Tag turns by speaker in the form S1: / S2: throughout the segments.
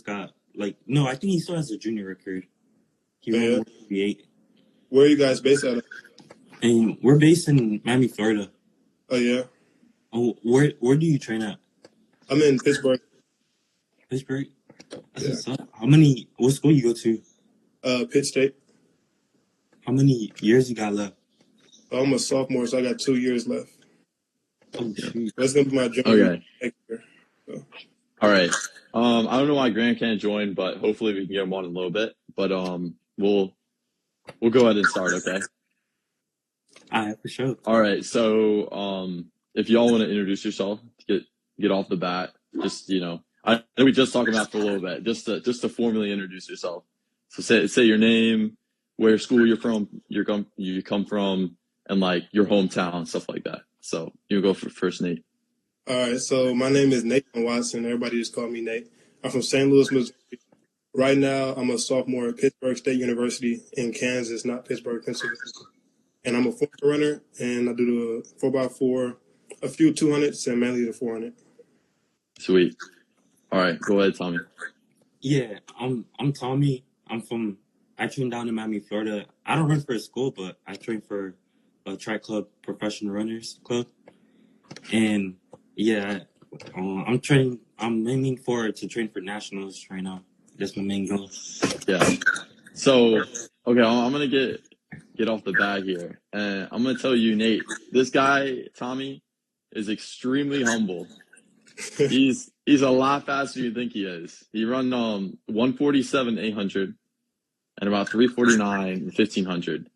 S1: got no, I think he still has a junior record. He ran
S2: Yeah.
S1: 138.
S2: Where are you guys based out of?
S1: And we're based in Miami, Florida.
S2: Oh, yeah.
S1: Oh, where do you train at?
S2: I'm in Pittsburg.
S1: Pittsburg? That's
S2: Yeah.
S1: what's up. What school you go to?
S2: Pitt State.
S1: How many years you got left?
S2: I'm a sophomore, so I got 2 years left.
S1: Oh, shoot.
S2: That's going to be my junior year next year. So.
S3: All right. I don't know why Graham can't join, but hopefully we can get him on in a little bit. But we'll go ahead and start, okay?
S1: All right, for sure.
S3: All right. So if y'all want to introduce yourself to get off the bat, just I know we just talked about for a little bit, just to formally introduce yourself. So say your name, where school you're from, you come from, and like your hometown, stuff like that. So you go for first, Nate.
S2: All right, so my name is Nathan Watson. Everybody just call me Nate. I'm from St. Louis, Missouri. Right now, I'm a sophomore at Pittsburg State University in Kansas, not Pittsburgh, Pennsylvania. And I'm a 400 runner, and I do the 4x4, a few 200s, and mainly the 400.
S3: Sweet. All right, go ahead, Tommy.
S1: Yeah, I'm Tommy. I train down in Miami, Florida. I don't run for a school, but I train for a track club, professional runners club. And yeah, I'm aiming forward to train for nationals right now. That's my main goal.
S3: Yeah. So, okay, I'm going to get off the bat here. And I'm going to tell you, Nate, this guy, Tommy, is extremely humble. He's a lot faster than you think he is. He run 147 800 and about 349 1500.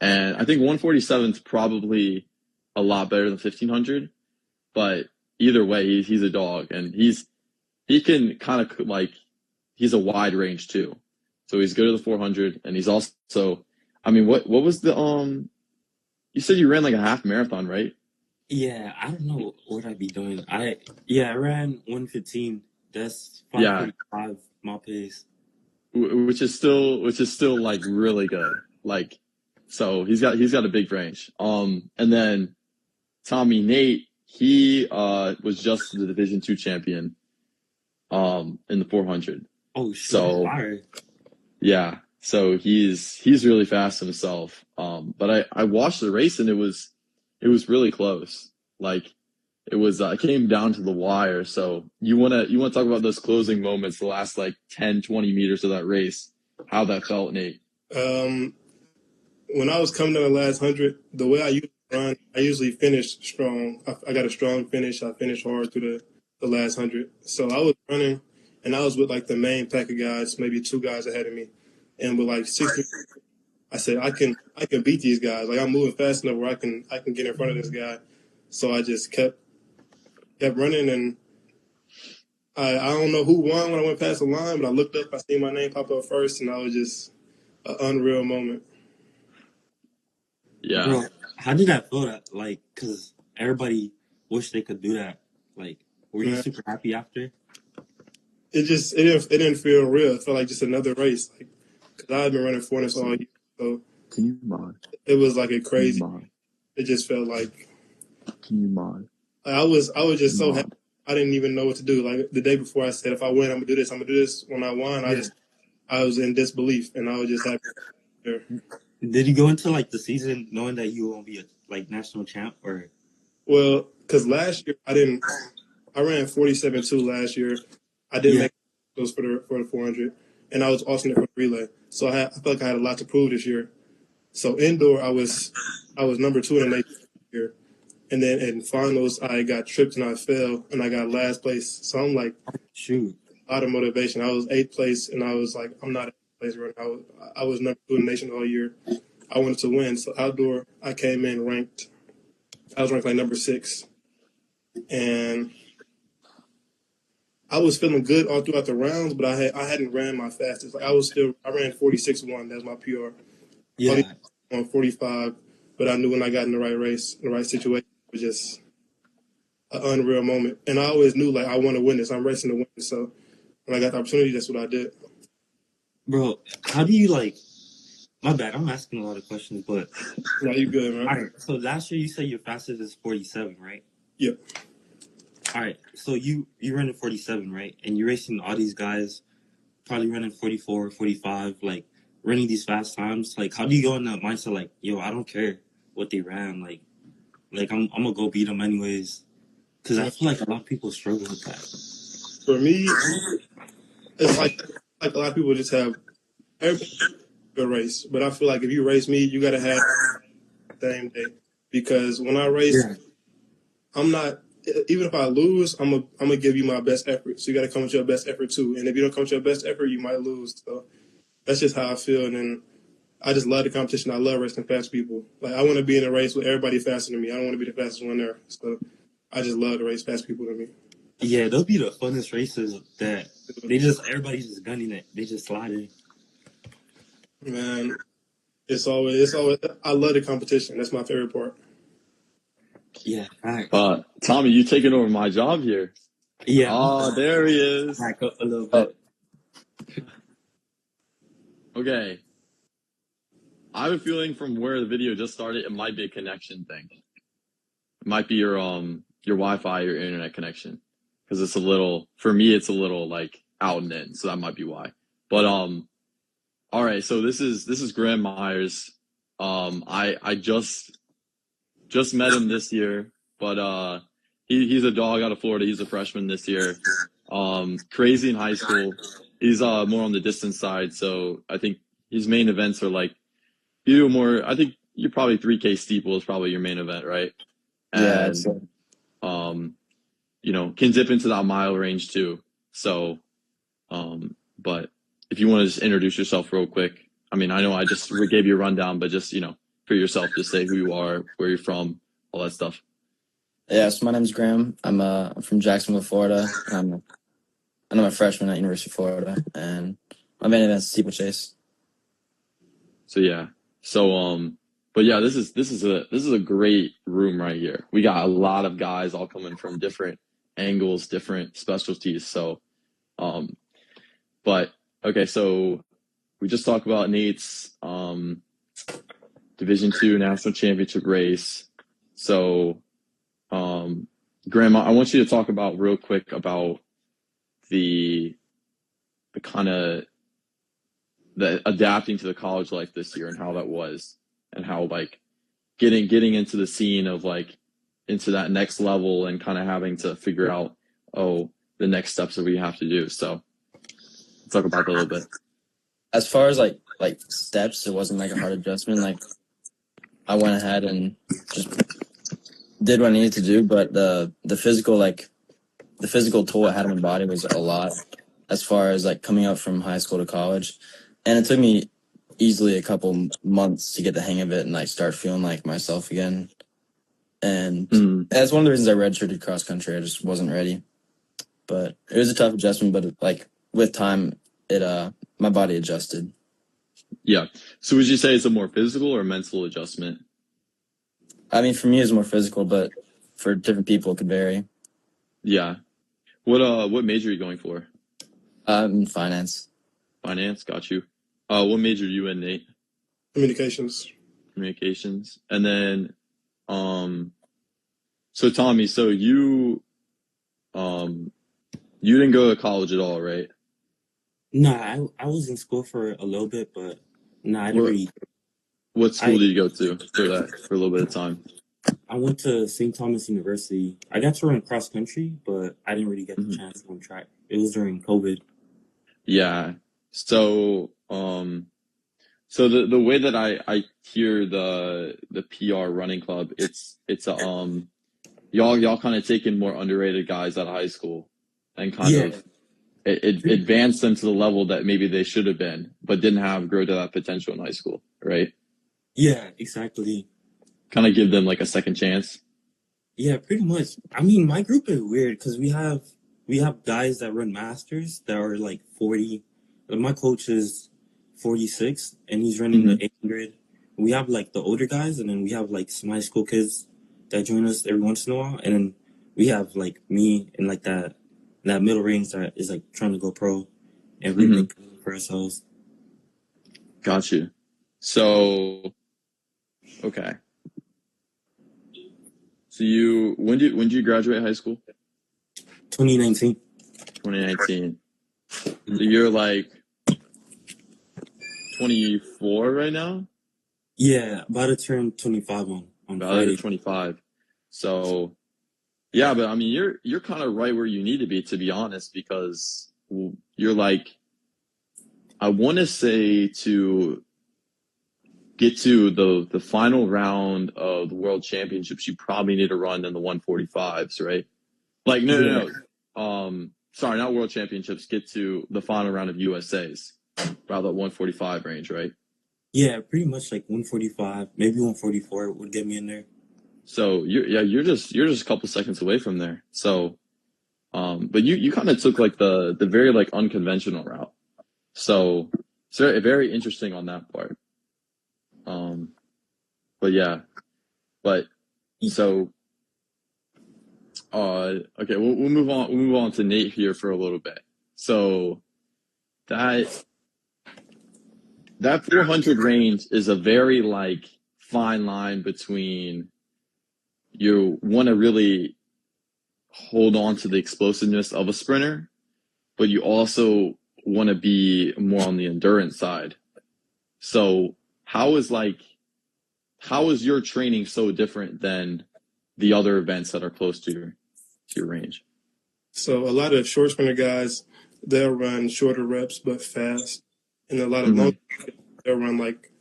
S3: And I think 147 is probably a lot better than 1500. But either way, he's a dog, and he can kind of like, he's a wide range too. So he's good at the 400, and he's also, I mean, what was the you said you ran like a half marathon, right?
S1: Yeah, I don't know what I'd be doing. I ran 115. That's 5:45 mile pace.
S3: Which is still like really good. Like, so he's got a big range. And then Tommy, Nate, he was just the Division II champion in the 400.
S1: Oh shit.
S3: So
S1: fire.
S3: Yeah. So he's really fast himself. But I watched the race, and it was really close. Like, it came down to the wire. So you wanna talk about those closing moments, the last like 10, 20 meters of that race, how that felt, Nate?
S2: When I was coming to the last 100, the way I usually run, I usually finish strong. I got a strong finish. I finished hard through the last 100. So I was running, and I was with like the main pack of guys, maybe 2 guys ahead of me. And with like 60, I said, I can beat these guys. Like, I'm moving fast enough where I can get in front of this guy. So I just kept running, and I don't know who won when I went past the line, but I looked up, I seen my name pop up first, and I was just an unreal moment.
S3: Yeah.
S1: Bro, how did that feel? That because everybody wished they could do that. Like, were you super happy after?
S2: It didn't feel real. It felt like just another race. Like, because I've been running 400 all year, so
S3: Can you mod?
S2: it was like a crazy.
S3: Mod.
S2: It just felt like.
S3: Can you mod?
S2: I was just so happy. I didn't even know what to do. Like, the day before, I said, if I win, I'm gonna do this. I'm gonna do this. When I won, I was in disbelief, and I was just happy.
S1: Did you go into like the season knowing that you won't be a national champ, or?
S2: Well, because last year I ran 47.2 last year. I didn't make those for the 400, and I was alternate for the relay. So I felt like I had a lot to prove this year. So indoor, I was number 2 in the nation this year, and then in finals I got tripped and I fell and I got last place. So I'm like,
S1: shoot,
S2: a lot of motivation. I was 8th place, and I was like, I'm not 8th place right now. I was number 2 in the nation all year. I wanted to win. So outdoor, I came in ranked. I was ranked like number 6, and I was feeling good all throughout the rounds, but I hadn't ran my fastest. Like, I ran 46.1. That's my PR.
S1: Yeah.
S2: On 45, but I knew when I got in the right race, in the right situation, it was just an unreal moment. And I always knew, like, I want to win this. I'm racing to win this. So when I got the opportunity, that's what I did.
S1: Bro, how do you my bad, I'm asking a lot of questions, but.
S2: No, you good, man.
S1: All right, so last year you said your fastest is 47, right?
S2: Yep.
S1: All right, so you run at 47, right? And you're racing all these guys probably running 44, 45, like running these fast times. Like, how do you go in that mindset? Like, yo, I don't care what they ran. Like I'm gonna go beat them anyways. Because I feel like a lot of people struggle with that.
S2: For me, it's like a lot of people just have everybody a race, but I feel like if you race me, you gotta have the same day because when I race,
S1: Yeah.
S2: I'm not. Even if I lose, I'm gonna give you my best effort. So you got to come with your best effort too. And if you don't come with your best effort, you might lose. So that's just how I feel. And then I just love the competition. I love racing fast people. Like I want to be in a race with everybody faster than me. I don't want to be the fastest one there. So I just love to race fast people to me.
S1: Yeah, they'll be the funnest races that everybody's just gunning it. They just sliding.
S2: Man, it's always. I love the competition. That's my favorite part.
S1: Yeah, facts.
S3: Tommy, you taking over my job here.
S1: Yeah,
S3: Oh, there he is.
S1: back up a little bit.
S3: Okay. I have a feeling from where the video just started, it might be a connection thing. It might be your Wi-Fi, your internet connection, because it's a little, for me, it's a little like out and in, so that might be why. But all right. So this is Graham Myers. I just met him this year, but he's a dog out of Florida. He's a freshman this year. Crazy in high school. He's more on the distance side, so I think his main events are like you do more. I think you're probably 3K steeple is probably your main event, right?
S4: Yeah,
S3: And can dip into that mile range too. So, but if you want to just introduce yourself real quick, I mean, I know I just gave you a rundown, but just for yourself, just say who you are, where you're from, all that stuff.
S4: yeah. So my name's Graham. I'm from Jacksonville, Florida. I'm a freshman at University of Florida, and my main event's steeplechase.
S3: So yeah. But yeah, this is a great room right here. We got a lot of guys all coming from different angles, different specialties. So, but okay, so we just talked about Nate's Division II national championship race. So, Graham, I want you to talk about real quick about the kind of the adapting to the college life this year and how that was, and how like getting into the scene of like into that next level and kind of having to figure out the next steps that we have to do. So let's talk about that a little bit.
S4: As far as like steps, it wasn't like a hard adjustment. Like I went ahead and just did what I needed to do, but the physical toll it had on my body was a lot as far as like coming up from high school to college. And it took me easily a couple months to get the hang of it and like start feeling like myself again. And that's one of the reasons I redshirted cross country. I just wasn't ready. But it was a tough adjustment, but like with time my body adjusted.
S3: Yeah. So would you say it's a more physical or mental adjustment?
S4: I mean, for me, it's more physical, but for different people, it could vary.
S3: Yeah. What major are you going for?
S4: In finance.
S3: Finance, got you. What major are you in, Nate?
S2: Communications.
S3: Communications. And then, so Tommy, so you didn't go to college at all, right?
S1: Nah, I was in school for a little bit, but nah, I didn't really.
S3: What school did you go to for a little bit of time?
S1: I went to St. Thomas University. I got to run cross country, but I didn't really get the chance to run track. It was during COVID.
S3: Yeah. So, so the way that I hear the PR running club, it's y'all kind of taking more underrated guys out of high school and kind of it advanced them to the level that maybe they should have been, but didn't have grow to that potential in high school, right?
S1: Yeah, exactly.
S3: Kind of give them like a second chance.
S1: Yeah, pretty much. I mean, my group is weird because we have guys that run masters that are like 40. My coach is 46 and he's running the 800. We have like the older guys, and then we have like some high school kids that join us every once in a while, and then we have like me and like that middle range that is like trying to go pro and really for ourselves.
S3: Got you. So, okay. So when did you graduate high school?
S1: 2019.
S3: 2019. So you're like 24 right now?
S1: Yeah, about to turn 25 on
S3: About
S1: Friday.
S3: 25. So, yeah, but I mean, you're kind of right where you need to be honest, because you're like, I want to say to get to the final round of the World Championships, you probably need to run in the 145s, right? Like, no. Sorry, not World Championships. Get to the final round of USA's, about that 145 range, right?
S1: Yeah, pretty much like 145, maybe 144 would get me in there.
S3: So you're just a couple seconds away from there. So, but you kind of took like the very like unconventional route. So it's very, very interesting on that part. But yeah, but so, okay, we'll move on. We'll move on to Nate here for a little bit. So that 400 range is a very like fine line between you want to really hold on to the explosiveness of a sprinter, but you also want to be more on the endurance side. So how is your training so different than the other events that are close to your range?
S2: So a lot of short sprinter guys, they'll run shorter reps but fast, and a lot of long, they'll run like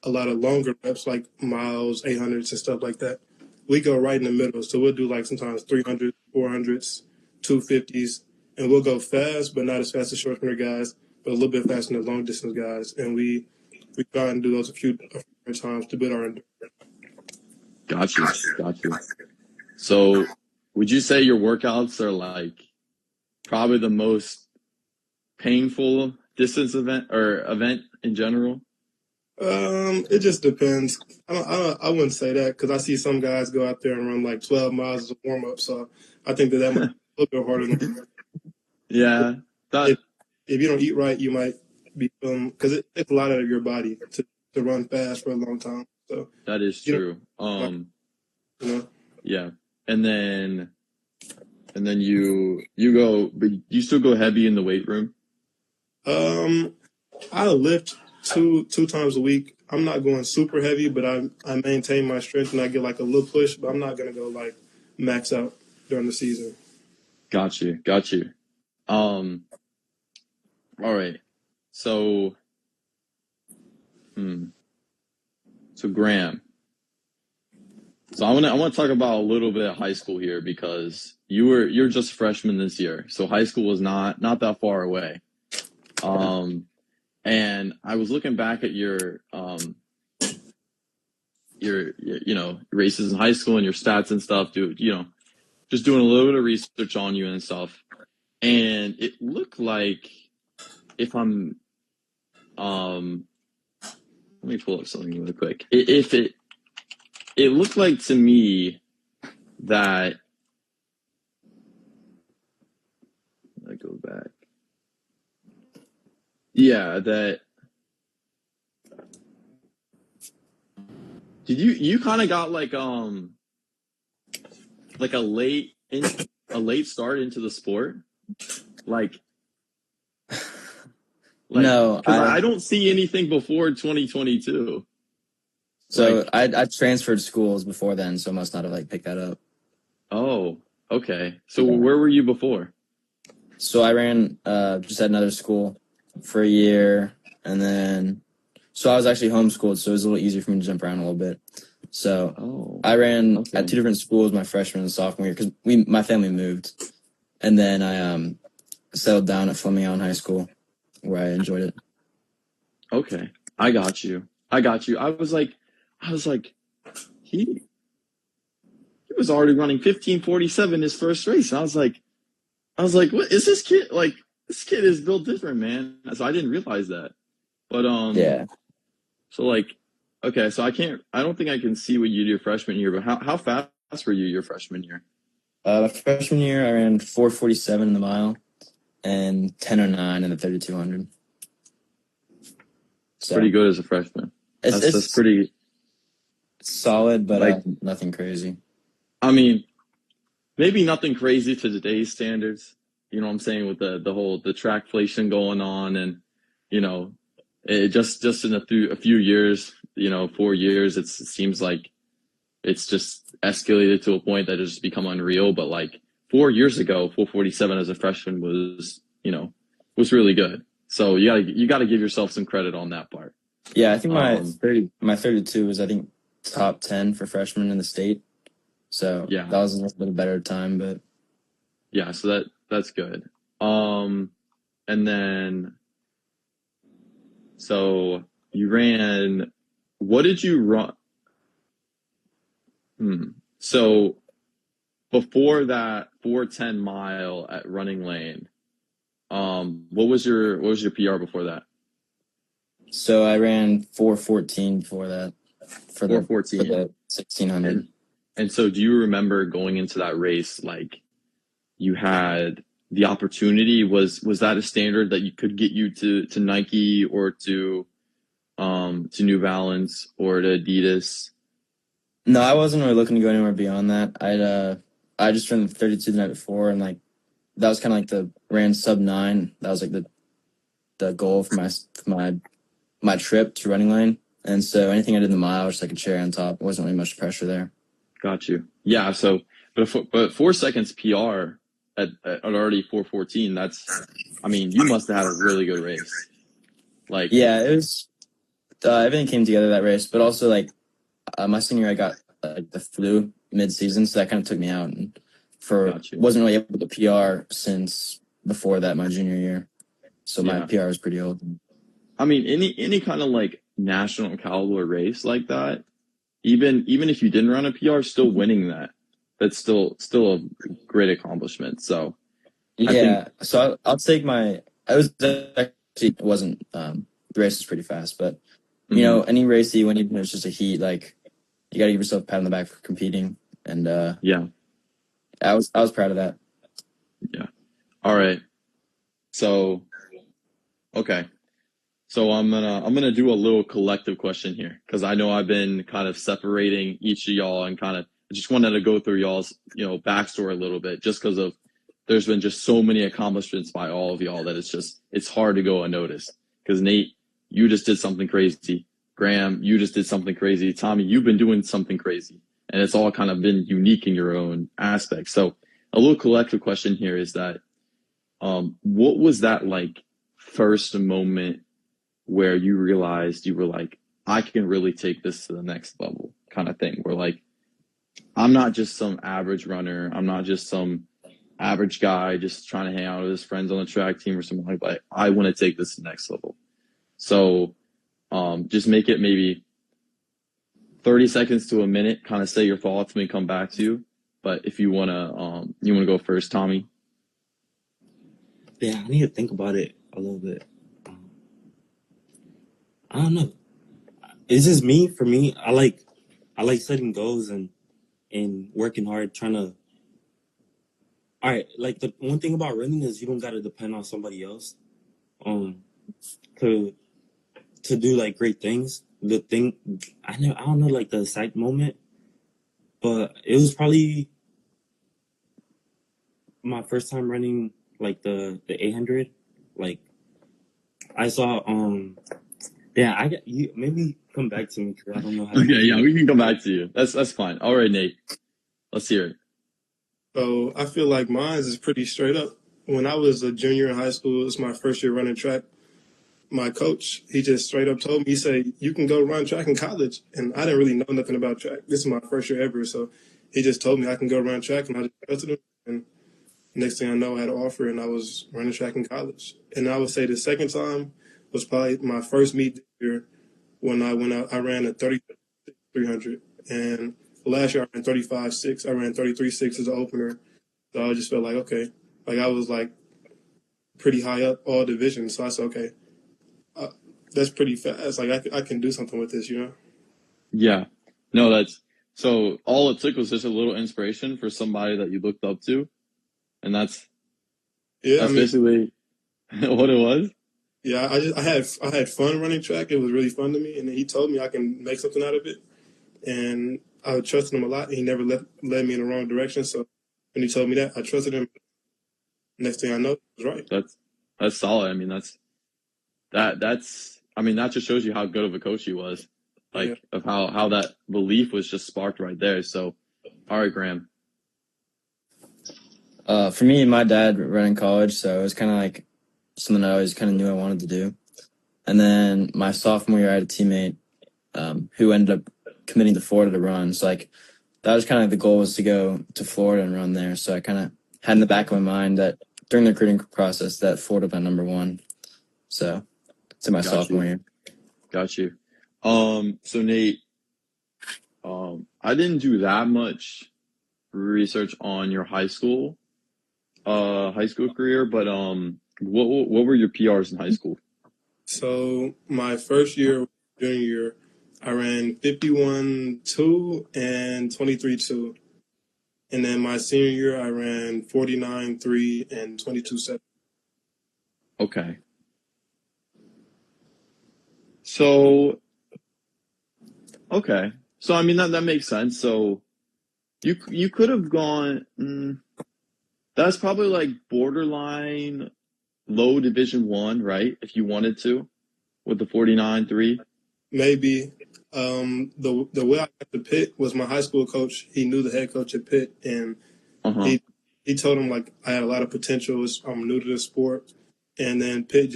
S2: a lot of longer reps, like miles, 800s, and stuff like that. We go right in the middle, so we'll do like sometimes 300, 400s, 250s, and we'll go fast, but not as fast as short sprinter guys, but a little bit faster than the long distance guys, and we try and do those a few times to build our endurance.
S3: Got you. So would you say your workouts are like probably the most painful distance event in general?
S2: It just depends. I wouldn't say that, because I see some guys go out there and run like 12 miles as a warm up. So I think that might be a little bit harder than
S3: Yeah.
S2: if you don't eat right, you might be because it takes a lot out of your body to run fast for a long time. So
S3: that is true. Yeah. And then you go, but you still go heavy in the weight room?
S2: I lift two times a week. I'm not going super heavy, but I maintain my strength and I get like a little push, but I'm not gonna go like max out during the season.
S3: Got you. All right. So, so Graham. So I want to talk about a little bit of high school here, because you're just a freshman this year. So high school is not that far away. And I was looking back at your races in high school and your stats and stuff, just doing a little bit of research on you and stuff. And it looked like, if I'm, let me pull up something really quick. It looked like to me that, I go back. Yeah, that, did you kind of got like a late start into the sport? Like
S4: No,
S3: because I don't see anything before 2022.
S4: So I transferred schools before then, so I must not have like picked that up.
S3: Oh, okay. So where were you before?
S4: So I ran just at another school for a year, and then so I was actually homeschooled, so it was a little easier for me to jump around a little bit. So I ran at two different schools my freshman and sophomore year, because my family moved, and then I settled down at Fleming Allen High School, where I enjoyed it.
S3: Okay, I got you. I was like, he was already running 15:47 his first race. And I was like, what is this kid? Like, this kid is built different, man. So I didn't realize that. But
S4: Yeah.
S3: So like, okay, so I don't think I can see what you did your freshman year. But how fast were you your freshman year?
S4: Freshman year I ran 4:47 in the mile and 10:09 in the 3200.
S3: So pretty good as a freshman. That's pretty
S4: solid, but nothing crazy.
S3: I mean, maybe nothing crazy to today's standards. You know what I'm saying, with the whole trackflation going on, and just in a few years, 4 years, it seems like it's just escalated to a point that it's just become unreal. But like 4 years ago, 447 as a freshman was really good. So you gotta give yourself some credit on that part.
S4: Yeah, I think my 32 was, I think, top 10 for freshmen in the state. So
S3: Yeah.
S4: that was a little bit of a better time, but
S3: yeah, so that's good. And then so you ran. What did you run? So before that 4:10 mile at Running Lane, what was your PR before that?
S4: so I ran 4:14 before that for the
S3: 4:14.
S4: 1600.
S3: And so do you remember going into that race, like you had the opportunity? Was that a standard that you could get you to Nike or to New Balance or to Adidas?
S4: No, I wasn't really looking to go anywhere beyond that. I just ran the 32 the night before, and like that was kind of like ran sub 9. That was like the goal for my trip to Running Lane. And so anything I did in the mile was just like a cherry on top. There wasn't really much pressure there.
S3: Got you. Yeah. So, but 4 seconds PR at already 4:14. You must have had a really good race. Like,
S4: yeah, it was. Everything came together that race, but also like my senior year, I got the flu mid-season, so that kind of took me out, and wasn't really able to PR since before that my junior year. So my PR was pretty old.
S3: I mean, any kind of like national caliber race like that, even if you didn't run a PR, still winning that's still a great accomplishment. So
S4: yeah, so I'll take my. It wasn't the race was pretty fast, but any race that you win, even if it's just a heat, like you got to give yourself a pat on the back for competing, and I was proud of that.
S3: Yeah. All right. So, okay. So I'm gonna do a little collective question here because I know I've been kind of separating each of y'all and I just wanted to go through y'all's backstory a little bit just because of there's been just so many accomplishments by all of y'all that it's hard to go unnoticed. Because Nate, you just did something crazy. Graham, you just did something crazy. Tommy, you've been doing something crazy, and it's all kind of been unique in your own aspect. So a little collective question here is that what was that like first moment where you realized you were like, I can really take this to the next level kind of thing, where like, I'm not just some average runner. I'm not just some average guy just trying to hang out with his friends on the track team or something like that. I want to take this to the next level. So just make it maybe 30 seconds to a minute, kind of say your thoughts and come back to you. But if you want to go first, Tommy.
S1: Yeah, I need to think about it a little bit. I don't know. It's just me. For me, I like setting goals and working hard, trying to. All right, like the one thing about running is you don't gotta depend on somebody else, to do like great things. The thing, I don't know like the exact moment, but it was probably my first time running like the 800. Like I saw yeah, I got you. Maybe come back to me because I don't know how.
S3: Okay, yeah, we can come back to you. That's fine. All right, Nate, let's hear it.
S2: So I feel like mine is pretty straight up. When I was a junior in high school, it was my first year running track. My coach, he just straight up told me, he said, you can go run track in college. And I didn't really know nothing about track. This is my first year ever. So he just told me I can go run track, and I just trusted him. And next thing I know, I had an offer, and I was running track in college. And I would say the second time was probably my first meet this year when I went out. I ran a 300. And last year I ran 35.6. I ran 33.6 as an opener. So I just felt like, okay, like I was like pretty high up all divisions. So I said, okay, that's pretty fast. Like I can do something with this,
S3: Yeah, no, so all it took was just a little inspiration for somebody that you looked up to, and that's basically what it was.
S2: Yeah, I had fun running track. It was really fun to me, and he told me I can make something out of it, and I trusted him a lot. And he never led me in the wrong direction. So when he told me that, I trusted him. Next thing I know, it was right.
S3: That's solid. I mean, I mean, that just shows you how good of a coach he was, like of how that belief was just sparked right there. So, all right, Graham.
S4: For me, my dad ran in college, so it was kind of like something I always kind of knew I wanted to do. And then my sophomore year, I had a teammate who ended up committing to Florida to run. So like that was kind of the goal, was to go to Florida and run there. So I kind of had in the back of my mind that during the recruiting process that Florida was my number one. So it's in my sophomore year.
S3: Got you. So Nate, I didn't do that much research on your high school career, but what were your PRs in high school?
S2: So my first year, junior year, I ran 51.2 and 23.2. And then my senior year, I ran 49.3 and 22.7.
S3: Okay. So, okay. So, I mean, that makes sense. So, you could have gone, that's probably like borderline low Division I, right? If you wanted to, with the 49.3.
S2: Maybe. The way I got to Pitt was my high school coach. He knew the head coach at Pitt, and he told him like I had a lot of potential. I'm new to the sport, and then Pitt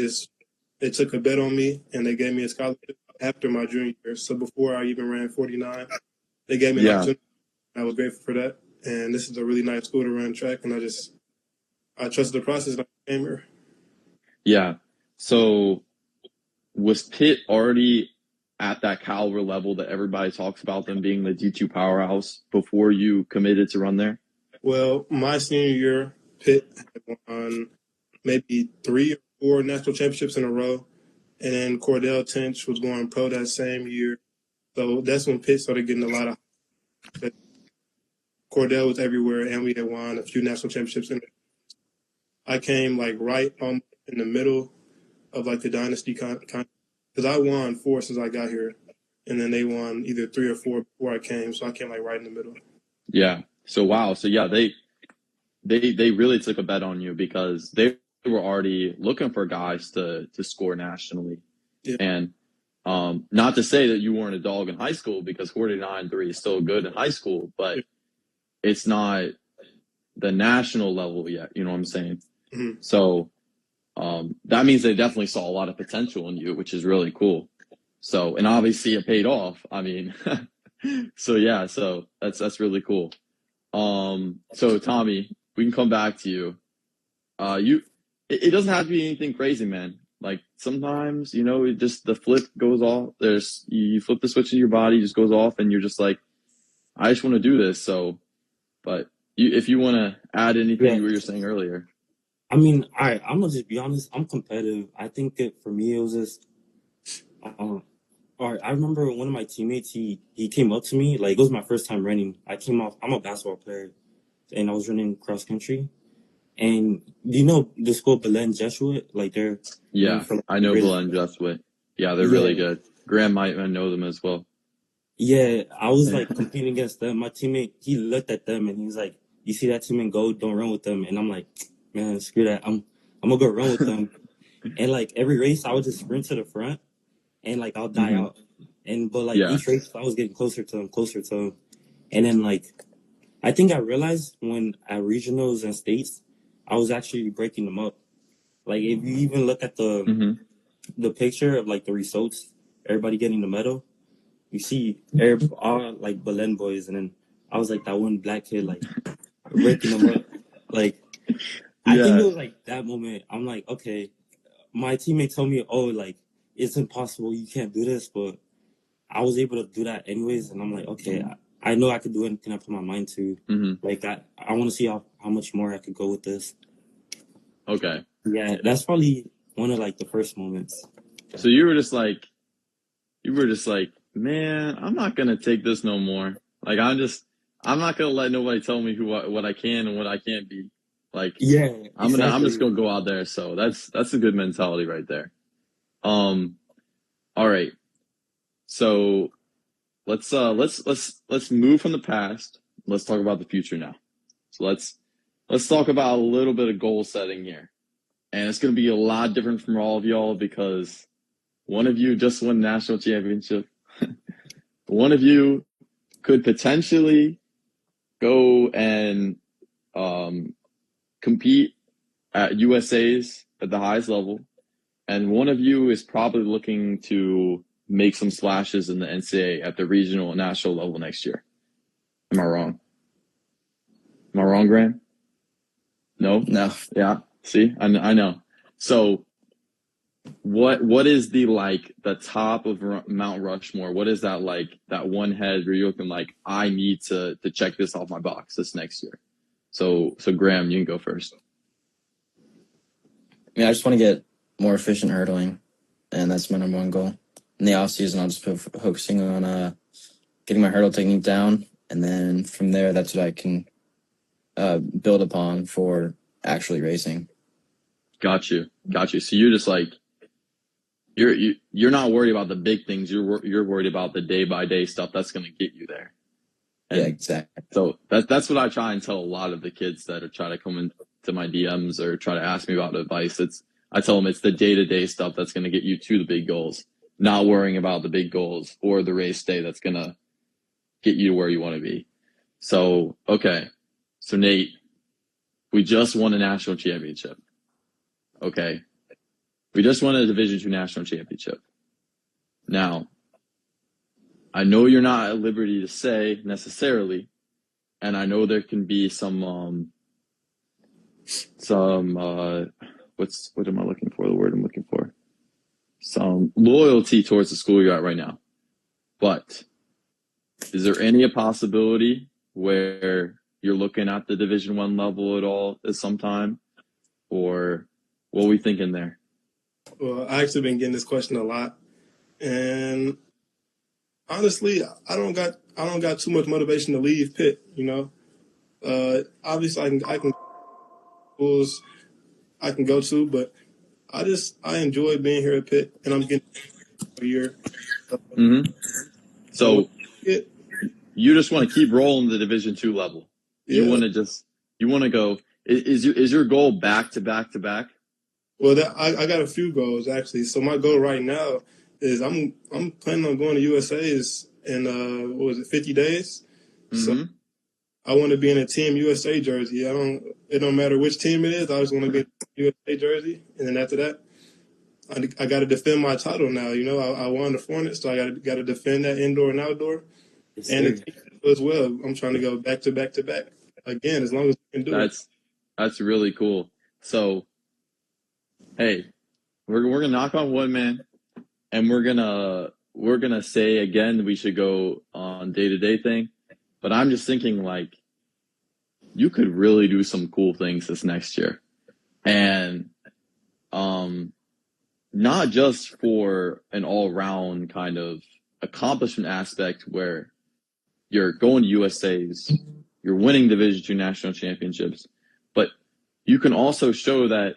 S2: they took a bet on me, and they gave me a scholarship after my junior year. So before I even ran 49, they gave me an opportunity. I was grateful for that, and this is a really nice school to run track, and I trusted the process, and I came here.
S3: Yeah. So was Pitt already at that caliber level that everybody talks about them being the D2 powerhouse before you committed to run there?
S2: Well, my senior year, Pitt had won maybe 3 or 4 national championships in a row. And then Cordell Tinch was going pro that same year. So that's when Pitt started getting a lot of. Cordell was everywhere, and we had won a few national championships. And I came like right on in the middle of like the dynasty because I won 4 since I got here, and then they won either 3 or 4 before I came. So I came like right in the middle.
S3: Yeah. So wow. So yeah, they really took a bet on you because they were already looking for guys to score nationally. Yeah. And not to say that you weren't a dog in high school, because 49.3 is still good in high school, but it's not the national level yet. You know what I'm saying? Mm-hmm. So that means they definitely saw a lot of potential in you, which is really cool. So, and obviously it paid off. I mean, so yeah, so that's really cool. So Tommy, we can come back to you. It doesn't have to be anything crazy, man. Like sometimes, it just, the flip goes off. You flip the switch in your body, just goes off, and you're just like, I just want to do this. So, but if you want to add anything to what you were saying earlier.
S1: I mean, all right, I'm gonna just be honest. I'm competitive. I think that for me, it was just, all right. I remember one of my teammates. He came up to me, like it was my first time running. I'm a basketball player, and I was running cross country. And the school Belen Jesuit? Like they're
S3: I know Belen Jesuit. Yeah, they're really good. Graham might know them as well.
S1: Yeah, I was like competing against them. My teammate, he looked at them and he was like, "You see that team and go, don't run with them." And I'm like, "Man, screw that. I'm gonna go run with them." And like every race, I would just sprint to the front, and like I'll die out. But each race, I was getting closer to them, and then like I think I realized when at regionals and states, I was actually breaking them up. Like if you even look at the picture of like the results, everybody getting the medal, you see all like Belen boys, and then I was like that one black kid like breaking them up. Like I think it was like that moment. I'm like, okay, my teammate told me, oh, like it's impossible, you can't do this, but I was able to do that anyways, and I'm like, okay, I know I could do anything I put my mind to. Like I want to see how much more I could go with this.
S3: Okay.
S1: Yeah, that's probably one of like the first moments.
S3: So you were just like, man, I'm not gonna take this no more. Like I'm not gonna let nobody tell me what I can and what I can't be. Like I'm just gonna go out there. So that's a good mentality right there. All right. So let's move from the past. Let's talk about the future now. So let's talk about a little bit of goal setting here. And it's going to be a lot different from all of y'all because One of you just won national championship. One of you could potentially go and compete at USA's at the highest level. And one of you is probably looking to make some splashes in the NCAA at the regional and national level next year. Am I wrong? Am I wrong, Graham? No?
S4: No.
S3: Yeah. See, I know. So what is the top of Mount Rushmore? What is that like, that one head where you're looking like, I need to check this off my box this next year? So Graham, you can go first.
S4: I mean, I just want to get more efficient hurdling, and that's my number one goal. In the offseason, I'll just be focusing on getting my hurdle technique down, and then from there, that's what I can build upon for actually racing.
S3: Got you. So you're just like, you're not worried about the big things. You're worried about the day by day stuff that's going to get you there. And
S4: yeah, exactly.
S3: So that's what I try and tell a lot of the kids that are trying to come into my DMs or try to ask me about advice. I tell them it's the day-to-day stuff that's going to get you to the big goals, not worrying about the big goals or the race day that's going to get you to where you want to be. So, okay. So Nate, we just won a national championship. Okay. We just won a Division II national championship. Now, I know you're not at liberty to say necessarily, and I know there can be some what am I looking for? The word I'm looking for. Some loyalty towards the school you're at right now. But is there any possibility where you're looking at the Division I level at all at some time? Or what are we thinking there?
S2: Well, I actually been getting this question a lot, and honestly, I don't got too much motivation to leave Pitt. Obviously, I can schools I can go to, but I enjoy being here at Pitt, and I'm getting a year.
S3: Mm-hmm. So you just want to keep rolling the Division II level.
S2: Yeah.
S3: You want to go. Is your goal back to back to back?
S2: Well, I got a few goals actually. So my goal right now is I'm planning on going to USA's in 50 days.
S3: Mm-hmm.
S2: So I want to be in a Team USA jersey. It don't matter which team it is. I just want to be in a USA jersey, and then after that, I got to defend my title now. I won the Hornets, so I got to defend that indoor and outdoor,
S1: Yes,
S2: and
S1: sir.
S2: the team as well. I'm trying to go back to back to back again, as long as I can do it.
S3: That's really cool. So, hey, we're gonna knock on wood, man, and we're gonna say again we should go on day-to-day thing. But I'm just thinking like you could really do some cool things this next year. And not just for an all-round kind of accomplishment aspect where you're going to USA's, you're winning Division II national championships, but you can also show that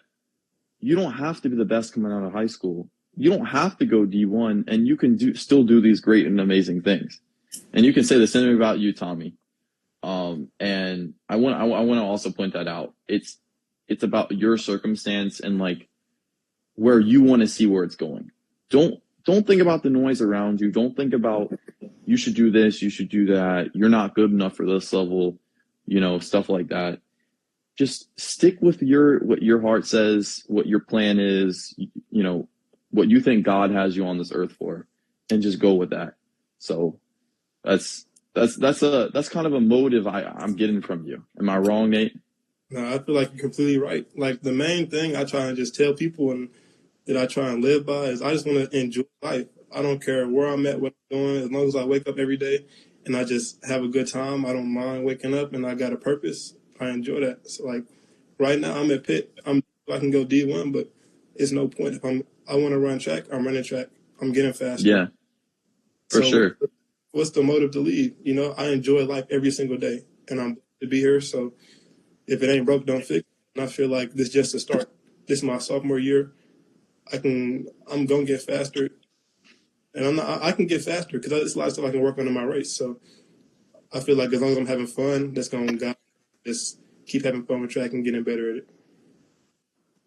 S3: you don't have to be the best coming out of high school. You don't have to go D1, and you can still do these great and amazing things. And you can say the same thing about you, Tommy. And I want to also point that out. It's about your circumstance and like where you want to see where it's going. Don't think about the noise around you. Don't think about you should do this, you should do that. You're not good enough for this level, stuff like that. Just stick with what your heart says, what your plan is, what you think God has you on this earth for, and just go with that. So that's kind of a motive I'm getting from you. Am I wrong, Nate?
S2: No, I feel like you're completely right. Like the main thing I try and just tell people and that I try and live by is I just want to enjoy life. I don't care where I'm at, what I'm doing, as long as I wake up every day and I just have a good time. I don't mind waking up and I got a purpose. I enjoy that. So like right now I'm at Pitt. I can go D1, but it's no point. If I want to run track, I'm running track. I'm getting faster.
S3: Yeah, for sure.
S2: What's the motive to leave? I enjoy life every single day, and I'm to be here. So if it ain't broke, don't fix it. And I feel like this is just a start. This is my sophomore year. I'm gonna get faster, and I can get faster because there's a lot of stuff I can work on in my race. So I feel like as long as I'm having fun, that's gonna guide me. Just keep having fun with track and getting better at it.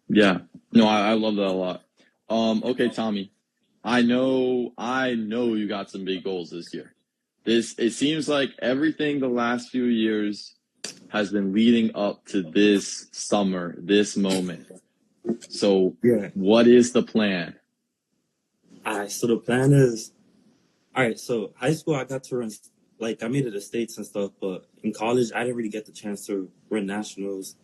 S3: Yeah, no, I love that a lot. Okay, Tommy, I know you got some big goals this year. It seems like everything the last few years has been leading up to this summer, this moment. So
S1: Yeah.
S3: what is the plan?
S1: All right. So the plan is, all right. So high school, I got to run, like I made it to states and stuff, but in college, I didn't really get the chance to run nationals.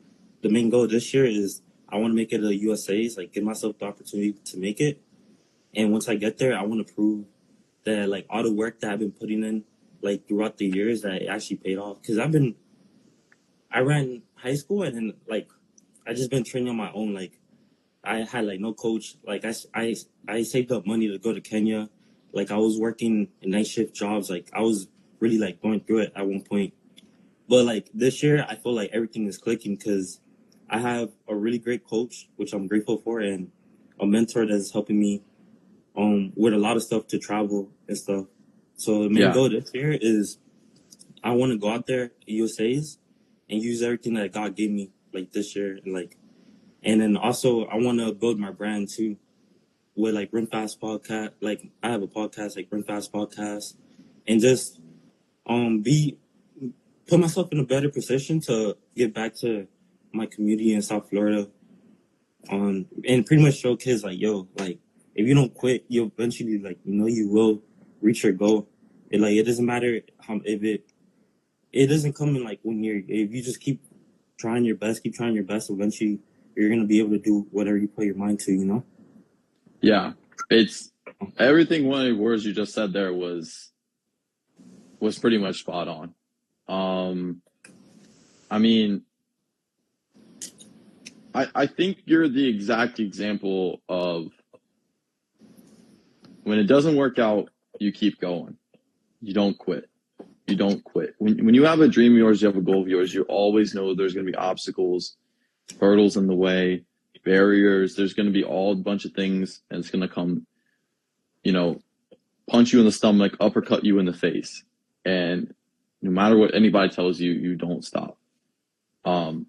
S1: The main goal this year is I want to make it to USA's, like give myself the opportunity to make it. And once I get there, I want to prove that like all the work that I've been putting in, like throughout the years, that it actually paid off. Because I ran high school and then like I just been training on my own. Like I had like no coach. Like I saved up money to go to Kenya. Like I was working in night shift jobs. Like I was really like going through it at one point. But like this year, I feel like everything is clicking because I have a really great coach, which I'm grateful for, and a mentor that's helping me with a lot of stuff to travel and stuff. So the main goal this year is I want to go out there at USA's and use everything that God gave me like this year and then also I want to build my brand too with like Run Fast podcast. Like I have a podcast like Run Fast podcast and just be put myself in a better position to get back to my community in South Florida and pretty much show kids like, yo, like if you don't quit, you'll eventually like you will reach your goal. It doesn't matter how if it doesn't come in like when if you just keep trying your best, eventually you're gonna be able to do whatever you put your mind to.
S3: Yeah, it's everything. One of the words you just said there was pretty much spot on. I mean, I think you're the exact example of when it doesn't work out, you keep going. You don't quit. You don't quit. When you have a dream of yours, you have a goal of yours, you always know there's going to be obstacles, hurdles in the way, barriers. There's going to be a bunch of things, and it's going to come, punch you in the stomach, uppercut you in the face. And no matter what anybody tells you, you don't stop. And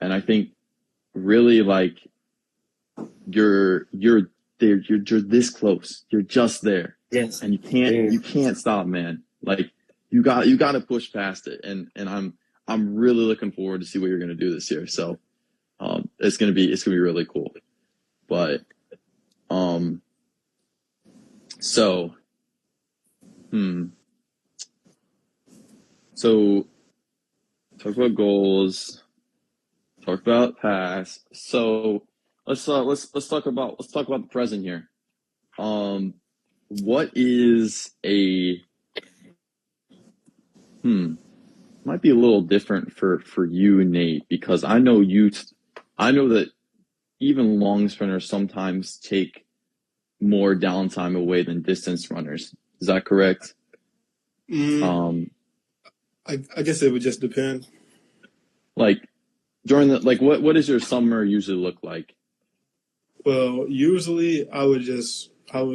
S3: I think really like you're there, you're this close. You're just there.
S1: Yes.
S3: And you can't stop, man. Like you got to push past it. And I'm really looking forward to see what you're going to do this year. So, it's going to be really cool. But, so talk about goals, talk about past. So let's talk about the present here. What is might be a little different for you, Nate, because I know that even long sprinters sometimes take more downtime away than distance runners. Is that correct?
S2: I guess it would just depend.
S3: Like during what does your summer usually look like?
S2: Well, usually I would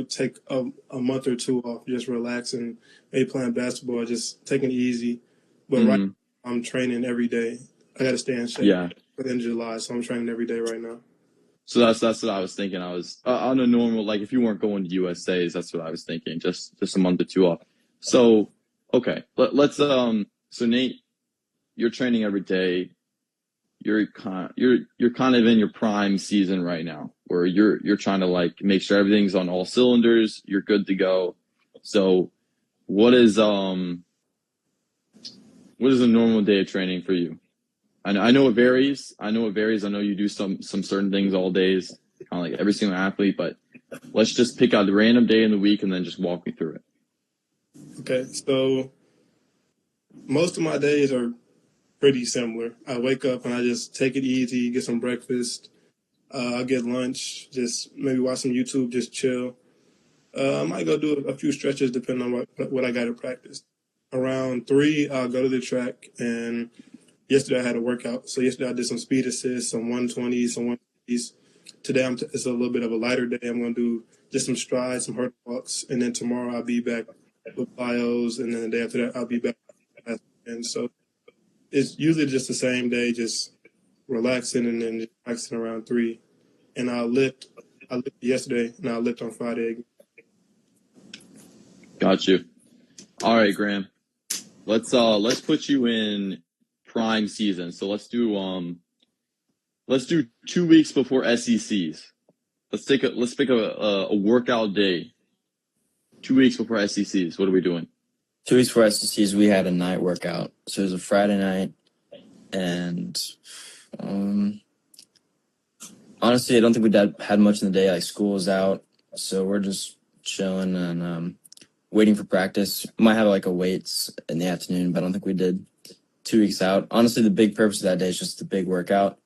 S2: take a month or two off, just relaxing, maybe playing basketball, just taking it easy. But right now, I'm training every day. I got to stay in shape for the end of July, so I'm training every day right now.
S3: So that's what I was thinking. I was on a normal, like if you weren't going to USA's, that's what I was thinking. Just a month or two off. So okay, let's so Nate, you're training every day. You're kind of in your prime season right now, where you're trying to like make sure everything's on all cylinders. You're good to go. So what is a normal day of training for you? I know it varies. I know you do some certain things all days, kind of like every single athlete, but let's just pick out the random day in the week and then just walk me through it.
S2: Okay, so most of my days are pretty similar. I wake up and I just take it easy, get some breakfast. I'll get lunch, just maybe watch some YouTube, just chill. I might go do a few stretches depending on what I got to practice. Around 3, I'll go to the track, and yesterday I had a workout. So yesterday I did some speed assists, some 120s, some 150s. Today it's a little bit of a lighter day. I'm going to do just some strides, some hurdle walks, and then tomorrow I'll be back with plyos, and then the day after that I'll be back. And so it's usually just the same day, just relaxing and then just practicing around 3. And I'll lift I lifted yesterday, and I lift on Friday.
S3: Got you. All right, Graham. Let's put you in prime season. So let's do 2 weeks before SECs. Let's pick a workout day. 2 weeks before SECs. What are we doing?
S4: 2 weeks before SECs, we had a night workout. So it was a Friday night, and honestly, I don't think we had much in the day. Like, school was out, so we're just chilling and waiting for practice. Might have like a weights in the afternoon, but I don't think we did. 2 weeks out. Honestly, the big purpose of that day is just the big workout.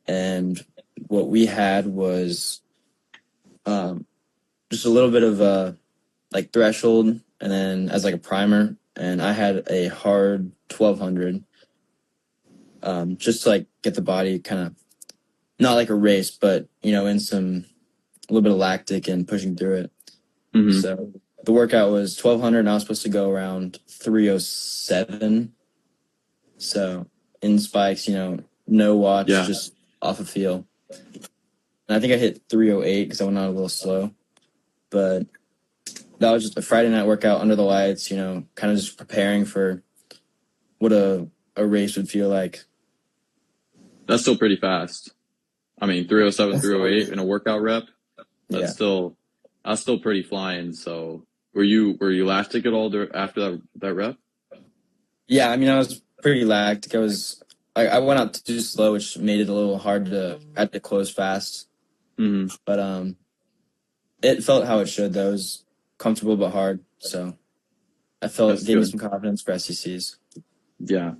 S4: And what we had was just a little bit of like threshold, and then as like a primer. And I had a hard 1200, just to like get the body kind of not like a race, but in a little bit of lactic and pushing through it.
S3: Mm-hmm.
S4: So the workout was 1200, and I was supposed to go around 307. So in spikes, no watch, just off a feel. And I think I hit 308 because I went out a little slow. But that was just a Friday night workout under the lights, kind of just preparing for what a race would feel like.
S3: That's still pretty fast. I mean, 307, 308 in a workout rep. That's still pretty flying. So were you lactic at all after that rep?
S4: Yeah, I mean, I was pretty lactic. I went out too slow, which made it a little hard I had to close fast.
S3: Mm-hmm.
S4: But it felt how it should, though. It was comfortable but hard. So I felt it gave me some confidence for SECs.
S3: Yeah.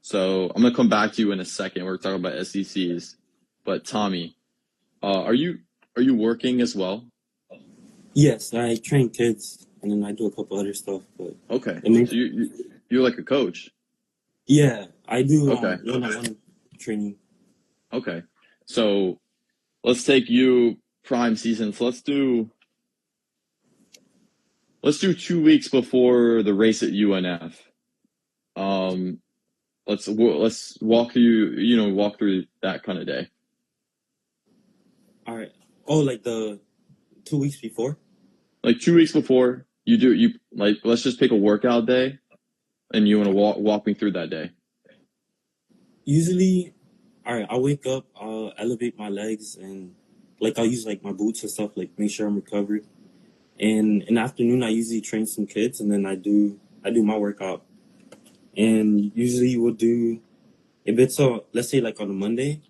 S3: So I'm gonna come back to you in a second. We're talking about SECs, but Tommy, are you working as well?
S1: Yes, I train kids, and then I do a couple other stuff. But
S3: okay, so you're like a coach.
S1: Yeah, I do one-on-one training.
S3: Okay, so let's take you prime season. So let's do 2 weeks before the race at UNF. Let's walk through that kind of day.
S1: All right. Oh, like the 2 weeks before?
S3: Like 2 weeks before let's just pick a workout day, and you want to walk me through that day.
S1: Usually, all right, I'll wake up, I'll elevate my legs, and like I'll use like my boots and stuff, like make sure I'm recovered. And in the afternoon, I usually train some kids, and then I do my workout. And usually we'll do, if it's let's say like on a Monday,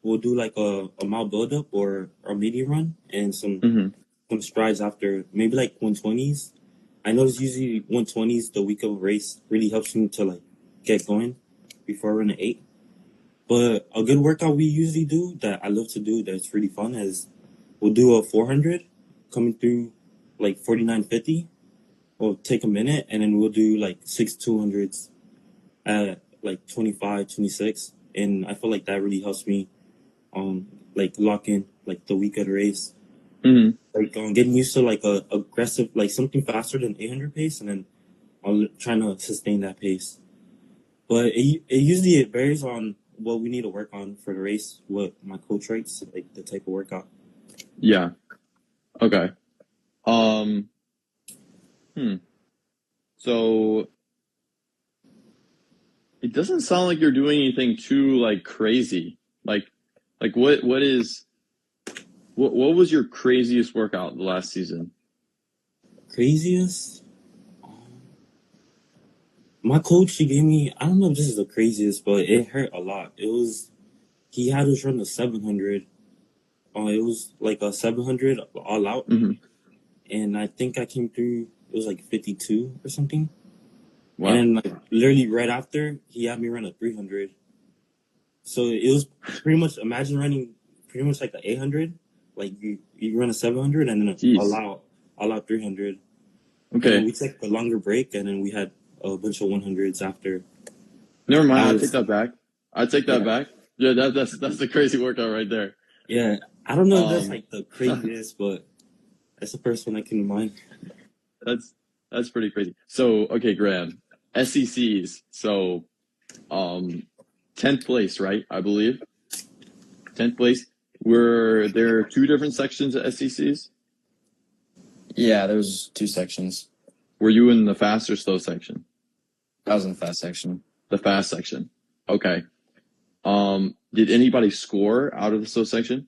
S1: we'll do like a mile build-up or a medium run and some strides after, maybe like 120s. I notice usually 120s the week of a race really helps me to like get going before I run an 8. But a good workout we usually do that I love to do that's really fun is we'll do a 400 coming through like 49.50. We'll take a minute, and then we'll do like 6 200s at like 25, 26. And I feel like that really helps me like lock in like the week of the race.
S3: Mm-hmm.
S1: Like getting used to like a aggressive, like something faster than 800 pace, and then I'm trying to sustain that pace. But it usually varies on what we need to work on for the race, what my coach writes, like the type of workout.
S3: Yeah. Okay. So it doesn't sound like you're doing anything too like crazy. Like what was your craziest workout the last season?
S1: Craziest? My coach, he gave me, I don't know if this is the craziest, but it hurt a lot. He had us run the 700. It was like a 700 all out.
S3: Mm-hmm.
S1: And I think I came through, it was like 52 or something.
S3: Wow.
S1: And like literally right after, he had me run a 300. So it was pretty much, imagine running pretty much like the 800. Like you run a 700 and then all out 300.
S3: Okay.
S1: And we took a longer break, and then we had a bunch of 100s after.
S3: Never mind. I take that back. Back. Yeah, that's the crazy workout right there.
S1: Yeah, I don't know if that's like the craziest, but that's the first one that came to mind.
S3: That's pretty crazy. So okay, Graham, SECs. So, 10th place, right? I believe 10th place. Were there two different sections at SECs?
S4: Yeah, there was 2 sections.
S3: Were you in the fast or slow section?
S4: I was in the fast section.
S3: The fast section. Okay. Did anybody score out of the slow section?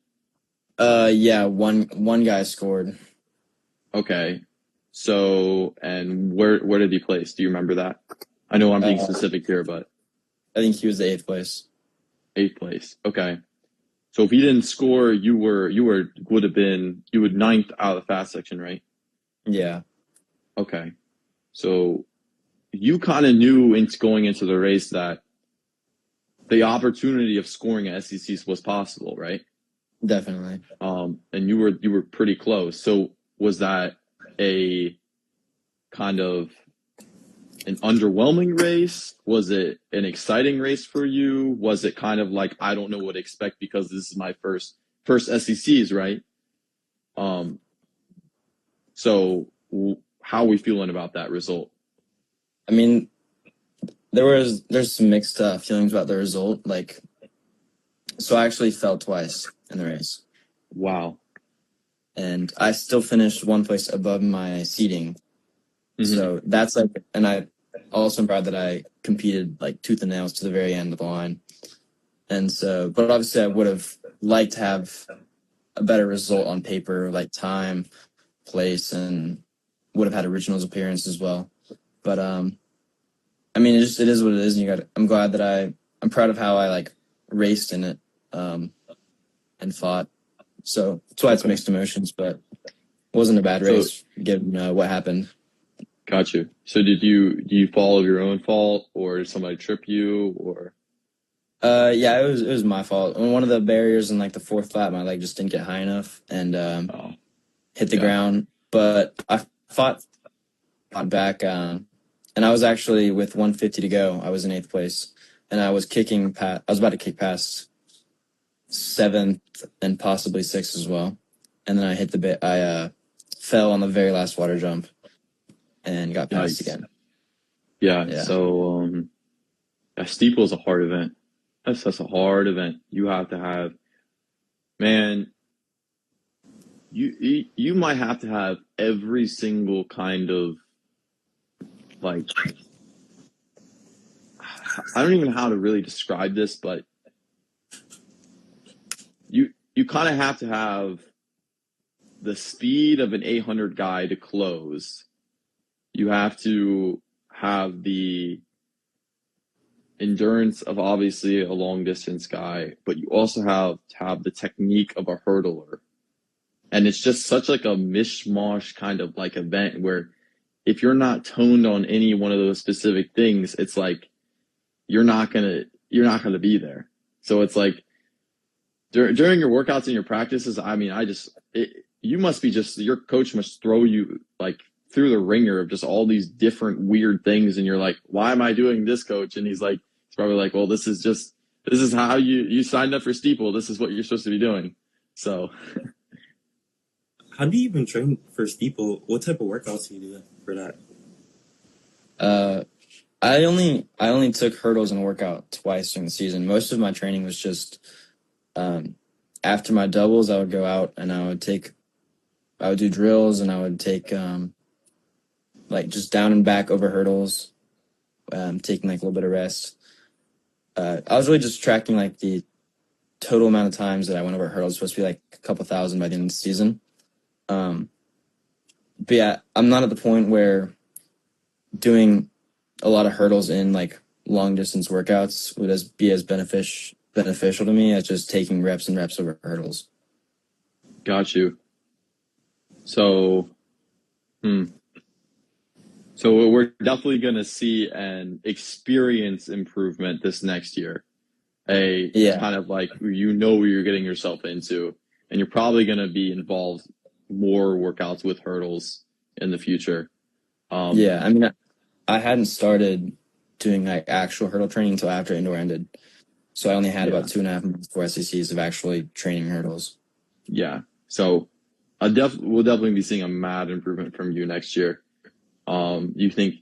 S4: Yeah, one guy scored.
S3: Okay. So, and where did he place? Do you remember that? I know I'm being specific here, but
S4: I think he was the 8th place.
S3: 8th place. Okay. So if he didn't score, you would 9th out of the fast section, right?
S4: Yeah.
S3: Okay. So you kind of knew going into the race that the opportunity of scoring at SECs was possible, right?
S4: Definitely.
S3: And you were pretty close. So was that a kind of an underwhelming race? Was it an exciting race for you? Was it kind of like, I don't know what to expect because this is my first SECs, right? So how are we feeling about that result?
S4: I mean, there's some mixed feelings about the result. Like, so I actually fell twice in the race.
S3: Wow.
S4: And I still finished 1 place above my seating.
S3: Mm-hmm.
S4: So that's like, and I also am proud that I competed like tooth and nails to the very end of the line. And so, but obviously I would have liked to have a better result on paper, like time, place, and would have had originals appearance as well. But I mean, it is what it is. And I'm glad that I'm proud of how I like raced in it, and fought. So that's why it's mixed emotions, but it wasn't a bad race given what happened.
S3: Got you. So do you fall of your own fault, or did somebody trip you, or?
S4: Yeah, it was my fault. On one of the barriers in like the 4th flat, my leg just didn't get high enough and hit the ground. But I fought back, and I was actually with 150 to go. I was in 8th place, and I was about to kick past 7th and possibly 6th as well. And then I hit the bit. I fell on the very last water jump and got passed again.
S3: Yeah. So a steeple is a hard event. That's a hard event. You have to have, man. You might have to have every single kind of, like, I don't even know how to really describe this, but you kind of have to have the speed of an 800 guy to close. You have to have the endurance of obviously a long distance guy, but you also have to have the technique of a hurdler. And it's just such like a mishmash kind of like event where if you're not toned on any one of those specific things, it's like you're not gonna be there. So it's like during your workouts and your practices, I mean, you must be your coach must throw you like through the ringer of just all these different weird things, and you're like, why am I doing this, coach? And he's probably like, well, this is how you signed up for steeple. This is what you're supposed to be doing. So.
S1: How do you even train for steeple? What type of workouts do you do for that?
S4: I only took hurdles in a workout twice during the season. Most of my training was just after my doubles, I would go out and I would do drills, and I would take like just down and back over hurdles, taking like a little bit of rest. I was really just tracking like the total amount of times that I went over hurdles. It's supposed to be like a couple thousand by the end of the season. But yeah, I'm not at the point where doing a lot of hurdles in like long distance workouts would be as beneficial to me as just taking reps and reps over hurdles.
S3: Got you. So, So we're definitely going to see an experience improvement this next year. Kind of like, what you're getting yourself into, and you're probably going to be involved more workouts with hurdles in the future.
S4: I mean, I hadn't started doing like actual hurdle training until after indoor ended. So I only had about 2.5 months before SECs of actually training hurdles.
S3: Yeah. So we'll definitely be seeing a mad improvement from you next year. You think,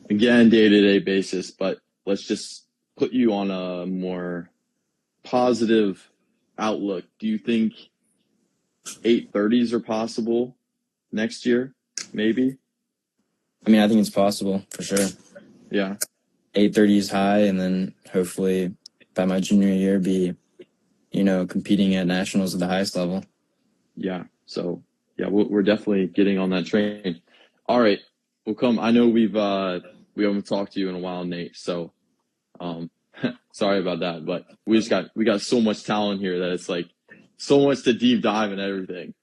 S3: again, day-to-day basis, but let's just put you on a more positive outlook, do you think 8:30s are possible next year? Maybe.
S4: I mean, I think it's possible for sure.
S3: Yeah.
S4: 8:30 is high, and then hopefully by my junior year be, competing at nationals at the highest level.
S3: Yeah. So yeah, we're definitely getting on that train. All right. Well, I know we haven't talked to you in a while, Nate. So, sorry about that, but we got so much talent here that it's like so much to deep dive and everything.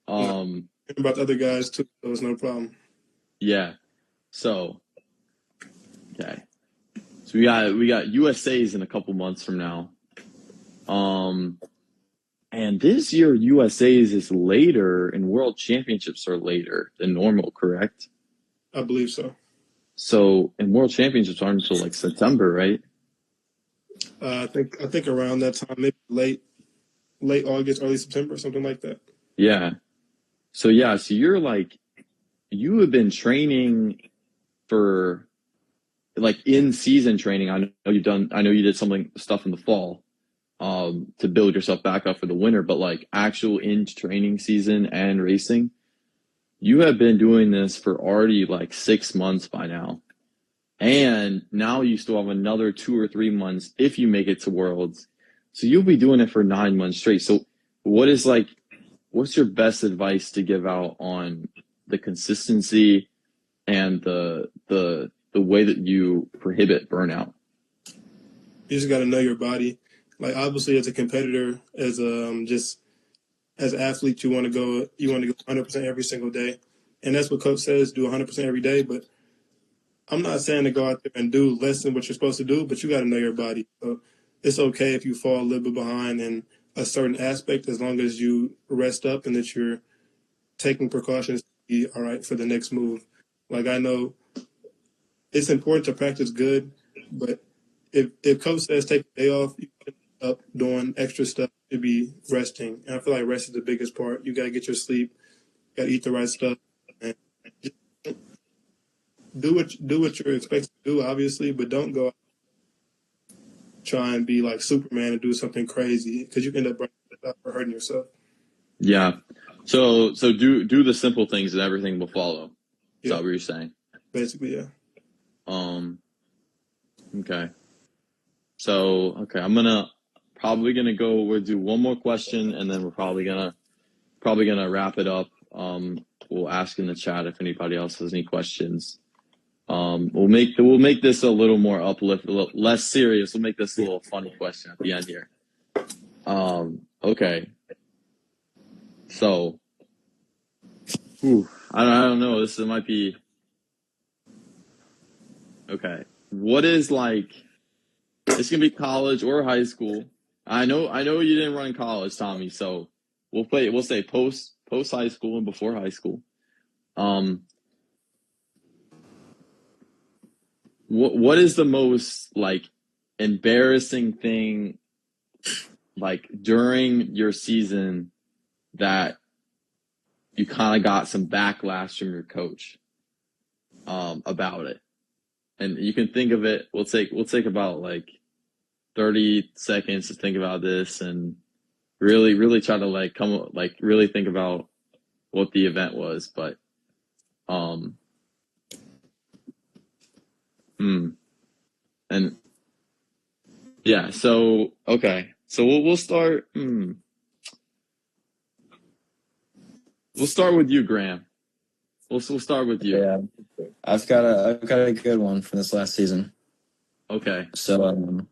S2: About the other guys too, so it's no problem.
S3: Yeah. So, okay. So we got USA's in a couple months from now. And this year USA's is later and World Championships are later than normal, correct?
S2: I believe so.
S3: So, and World Championships aren't until like September, right?
S2: I think around that time, maybe late August, early September, something like that.
S3: Yeah. So you're like, you have been training for like in season training. I know you did stuff in the fall, to build yourself back up for the winter, but like actual in training season and racing, you have been doing this for already like 6 months by now. And now you still have another 2 or 3 months if you make it to Worlds. So you'll be doing it for 9 months straight. So what's your best advice to give out on the consistency and the way that you prohibit burnout?
S2: You just got to know your body. Like obviously, as a competitor, as as an athlete, you want to go 100% every single day, and that's what coach says: do 100% every day. But I'm not saying to go out there and do less than what you're supposed to do, but you got to know your body. So it's okay if you fall a little bit behind in a certain aspect, as long as you rest up and that you're taking precautions to be all right for the next move. Like I know it's important to practice good, but if coach says take a day off, you end up doing extra stuff to be resting. And I feel like rest is the biggest part. You got to get your sleep, got to eat the right stuff, and just do what you're expected to do, obviously, but don't go out try and be like Superman and do something crazy because you end up hurting yourself.
S3: Yeah. So do the simple things and everything will follow. Is that what you're saying?
S2: Basically, yeah.
S3: Okay. So, okay, I'm probably gonna go, we'll do one more question and then we're probably gonna wrap it up. We'll ask in the chat if anybody else has any questions. We'll make this a little more uplift, a little less serious. We'll make this a little funny question at the end here. Okay. So, I don't know. This might be okay. What is like? It's gonna be college or high school. I know you didn't run college, Tommy. So we'll say post high school and before high school. What is the most like embarrassing thing like during your season that you kind of got some backlash from your coach about it? And you can think of it. We'll take about like 30 seconds to think about this and really try to like really think about what the event was. But and yeah, so okay. So we'll start we'll start with you, Graham. We'll start with you.
S4: Yeah. I've got a good one for this last season.
S3: Okay.
S4: So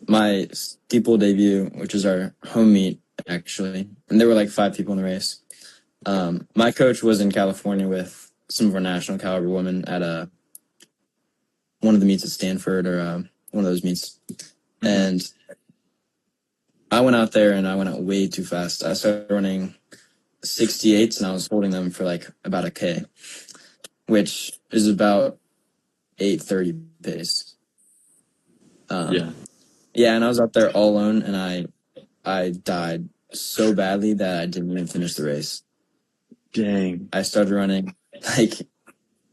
S4: my steeple debut, which is our home meet, actually, and there were like 5 people in the race. My coach was in California with some of our national caliber women at one of the meets at Stanford or one of those meets. And I went out there and I went out way too fast. I started running 68s and I was holding them for like about a K, which is about 8:30 pace. Yeah, and I was out there all alone and I died so badly that I didn't even finish the race.
S3: Dang.
S4: I started running like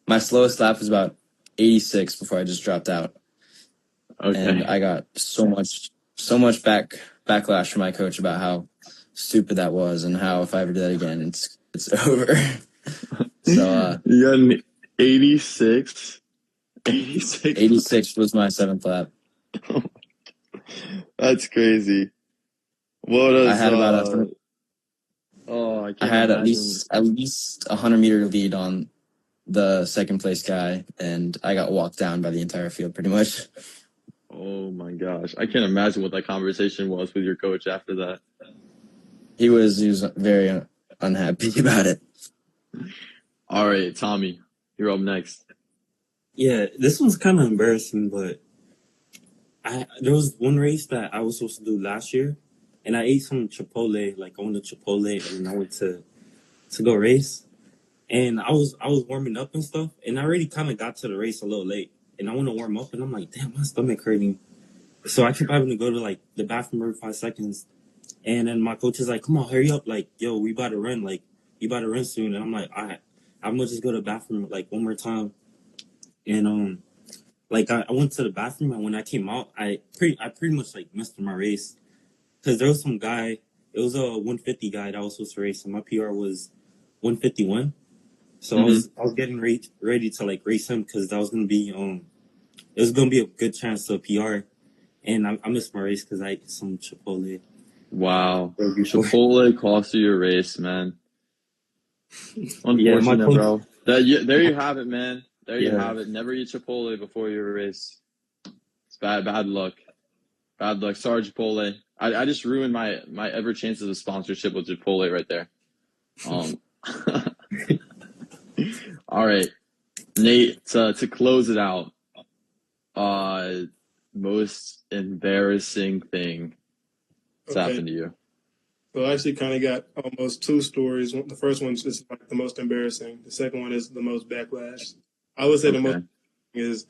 S4: my slowest lap was about 86 before I just dropped out.
S3: Okay.
S4: And I got so much back backlash from my coach about how stupid that was and how if I ever do that again, it's over. So
S3: You got an 86. 86.
S4: 86 was my 7th lap.
S3: That's crazy. What is
S4: I had about
S3: I
S4: I
S3: can't
S4: had at
S3: imagine.
S4: least a 100-meter lead on the second place guy, and I got walked down by the entire field pretty much.
S3: Oh my gosh. I can't imagine what that conversation was with your coach after that.
S4: He was very unhappy about it.
S3: All right, Tommy, you're up next.
S1: Yeah, this one's kind of embarrassing, but there was one race that I was supposed to do last year, and I ate some Chipotle. Like I went to Chipotle, and I went to go race, and I was warming up and stuff, and I already kind of got to the race a little late, and I want to warm up, and I'm like, damn, my stomach hurting. So I kept having to go to like the bathroom every 5 seconds, and then my coach is like, come on, hurry up, like, yo, we about to run, like, you about to run soon, and I'm like, all right, I'm gonna just go to the bathroom like one more time, and like I went to the bathroom, and when I came out, I pretty much like missed my race because there was some guy. It was a 150 guy that was supposed to race, and my PR was 151. So I was getting ready to like race him because that was gonna be it was gonna be a good chance to PR, and I missed my race because I ate some Chipotle.
S3: Wow. Chipotle cost you your race, man. Unfortunate, bro. There you have it, man. There you have it. Never eat Chipotle before your race. It's bad luck. Bad luck. Sorry, Chipotle. I just ruined my ever chances of sponsorship with Chipotle right there. All right, Nate. To close it out, most embarrassing thing that's happened to you.
S2: So I actually kind of got almost two stories. The first one is like the most embarrassing. The second one is the most backlash. I would say the most is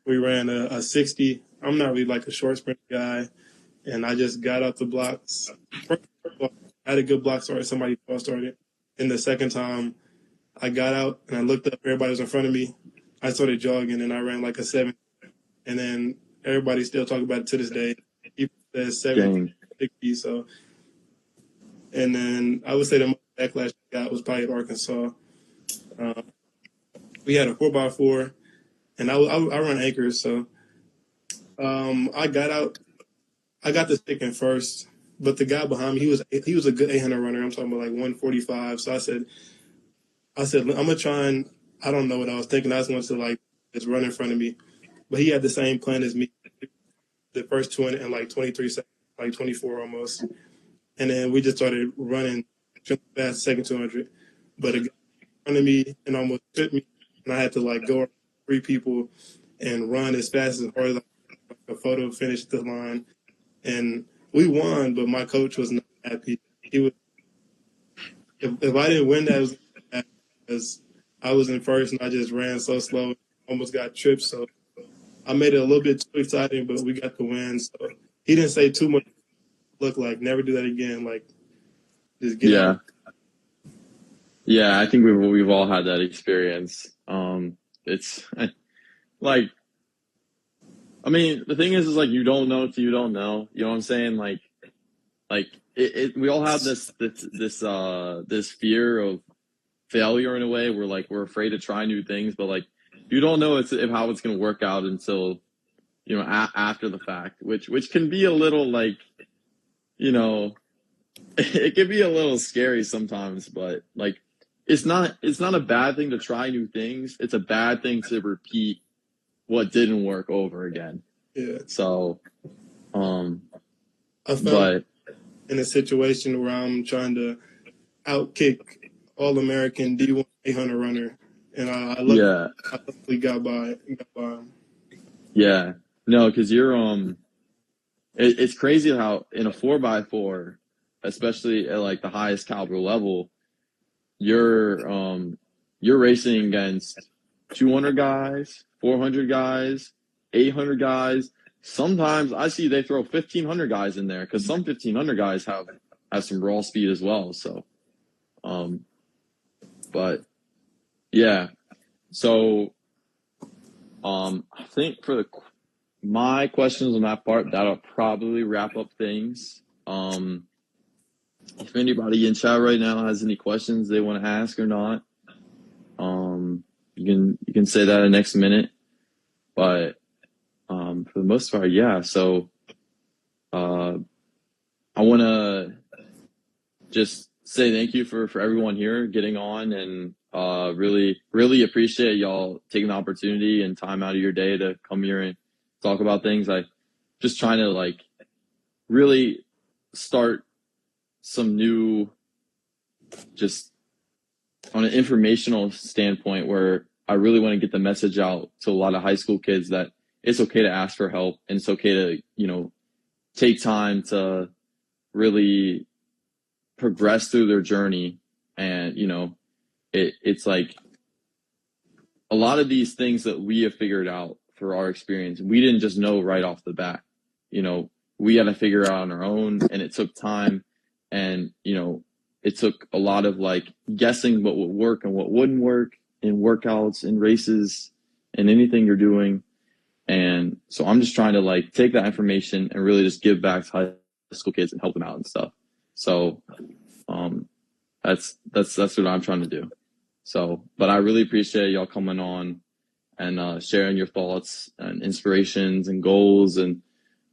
S2: we ran a 60. I'm not really like a short sprint guy, and I just got out the blocks. First of all, I had a good block start. Somebody false started. And the second time, I got out and I looked up. Everybody was in front of me. I started jogging and I ran like a 7. And then everybody still talking about it to this day. People said 760. So. And then I would say the most backlash I got was probably at Arkansas. We had a 4x4, and I run anchors, so I got out. I got the stick in first, but the guy behind me, he was a good 800 runner. I'm talking about like 145. So I said, I'm gonna try and I don't know what I was thinking. I just wanted to like just run in front of me, but he had the same plan as me. The first 200 in like 23 seconds, like 24 almost. And then we just started running fast, second 200. But a guy in front of me and almost hit me, and I had to like go around 3 people and run as fast as hard as a photo finish the line. And we won, but my coach was not happy. He was. If I didn't win that, it was because I was in first and I just ran so slow, almost got tripped. So I made it a little bit too exciting, but we got the win. So he didn't say too much. Look like never do that again. Like just get out.
S3: Yeah, I think we've all had that experience. It's like, I mean, the thing is like you don't know till you don't know. You know what I'm saying? Like we all have this fear of failure in a way. We're afraid to try new things, but like you don't know how it's gonna work out until after the fact, which can be a little like it can be a little scary sometimes, but like it's not a bad thing to try new things. It's a bad thing to repeat what didn't work over again.
S2: Yeah.
S3: So,
S2: I felt in a situation where I'm trying to outkick All-American D1 800 runner, and I luckily got by him.
S3: Yeah. No, because you're it's crazy how in a 4x4, especially at like the highest caliber level, you're racing against 200 guys, 400 guys, 800 guys. Sometimes I see they throw 1,500 guys in there because some 1,500 guys have some raw speed as well. So, but yeah. So, I think for my questions on that part, that'll probably wrap up things. If anybody in chat right now has any questions they want to ask or not, you can say that in the next minute. But for the most part, yeah. So I want to just say thank you for everyone here getting on, and really appreciate y'all taking the opportunity and time out of your day to come here and talk about things. I just trying to like really start some new, just on an informational standpoint, where I really want to get the message out to a lot of high school kids that it's okay to ask for help, and it's okay to, you know, take time to really progress through their journey. And, you know, it's like a lot of these things that we have figured out for our experience, we didn't just know right off the bat. You know, we had to figure it out on our own, and it took time, and, you know, it took a lot of like guessing what would work and what wouldn't work in workouts and races and anything you're doing. And so I'm just trying to like take that information and really just give back to high school kids and help them out and stuff. So that's what I'm trying to do. So, but I really appreciate y'all coming on and sharing your thoughts and inspirations and goals and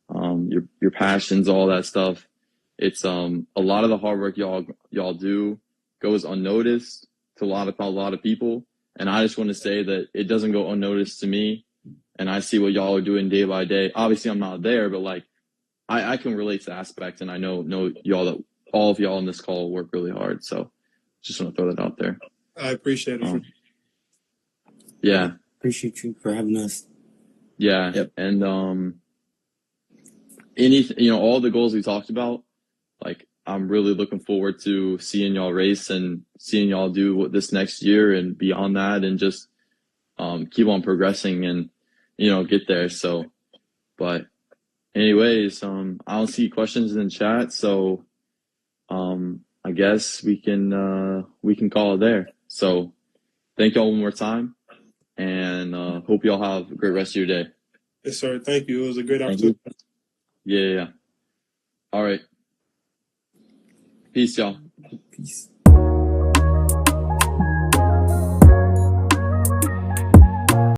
S3: your passions, all that stuff. It's a lot of the hard work y'all do goes unnoticed to a lot of people, and I just want to say that it doesn't go unnoticed to me, and I see what y'all are doing day by day. Obviously, I'm not there, but like I can relate to the aspect, and I know y'all, that all of y'all on this call work really hard. So just want to throw that out there.
S2: I appreciate it.
S3: Yeah.
S1: Appreciate you for having us.
S3: Yeah.
S4: Yep.
S3: And anything, you know, all the goals we talked about, like I'm really looking forward to seeing y'all race and seeing y'all do what this next year and beyond that, and just keep on progressing and, you know, get there. So, but anyways, I don't see questions in the chat, so I guess we can call it there. So thank y'all one more time, and hope y'all have a great rest of your day.
S2: Yes, sir. Thank you. It was a great
S4: Thank
S2: opportunity.
S3: Yeah. All right. Peace, y'all.
S1: Peace.